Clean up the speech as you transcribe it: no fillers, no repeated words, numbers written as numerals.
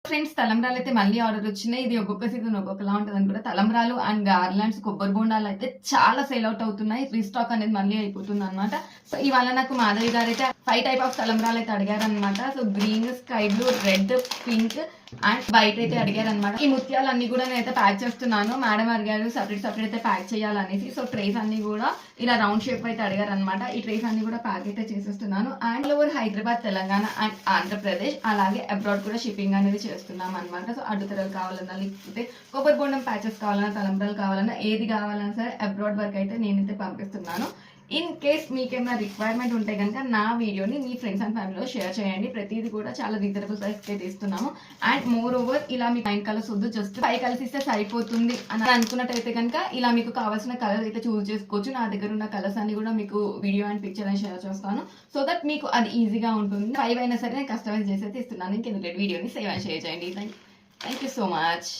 Friends తలంబ్రాలు అయితే మళ్ళీ ఆర్డర్ వచ్చినాయి. ఇది ఒక్కొక్క సీజన్ ఒక్కొక్కలా ఉంటదని కూడా. తలంబ్రాలు అండ్ గార్లాండ్స్ కొబ్బరి బోండాలు అయితే చాలా సేల్ అవుట్ అవుతున్నాయి. రీస్టాక్ అనేది మళ్ళీ అయిపోతుంది అనమాట. సో ఇవాళ నాకు మాధవి గారు అయితే 5 టైప్ ఆఫ్ తలంబ్రాలు అయితే అడిగారు అనమాట. So green, sky blue, red, pink and white అయితే అడిగారు అనమాట. ఈ ముత్యాలు అన్ని కూడా నేనైతే ప్యాక్ చేస్తున్నాను. మేడం అడిగారు సపరేట్ అయితే ప్యాక్ చేయాలనేసి. సో ట్రేస్ అన్ని కూడా ఇలా రౌండ్ షేప్ అయితే అడిగారు అనమాట. ఈ ట్రేస్ అన్ని కూడా ప్యాక్ అయితే చేసేస్తున్నాను. And over Hyderabad, Telangana and Andhra Pradesh అలాగే అబ్రాడ్ కూడా షిప్పింగ్ అనేది చేస్తున్నాం అనమాట. సో అడ్డుతెరలు కావాలన్నా, లేకపోతే కొబ్బరి బొండం ప్యాచెస్ కావాలన్నా, తలంబ్రాలు కావాలన్నా, ఏది కావాలన్నా సరే అబ్రాడ్ వరకు అయితే నేనైతే పంపిస్తున్నాను. ఇన్ కేస్ మీకేమైనా రిక్వైర్మెంట్ ఉంటే కనుక నా వీడియోని మీ ఫ్రెండ్స్ అండ్ ఫ్యామిలీలో షేర్ చేయండి. ప్రతిదీ కూడా చాలా రీజనబుల్ ప్రైస్కి అయితే ఇస్తున్నాము. అండ్ మోర్ ఓవర్ ఇలా మీకు 9 కలర్స్ వద్దు, జస్ట్ 5 కలర్స్ ఇస్తే సరిపోతుంది అని అనుకున్నట్టయితే కనుక ఇలా మీకు కావాల్సిన కలర్ అయితే చూస్ చేసుకోవచ్చు. నా దగ్గర ఉన్న కలర్స్ అన్ని కూడా మీకు వీడియో అండ్ పిక్చర్ అని షేర్ చేస్తాను. సో దట్ మీకు అది ఈజీగా ఉంటుంది. 5 అయినా సరే నేను కస్టమైజ్ చేసి అయితే ఇస్తున్నాను. ఇంకెందుకు వీడియోని సేవ్ అండ్ షేర్ చేయండి. Thank you so much.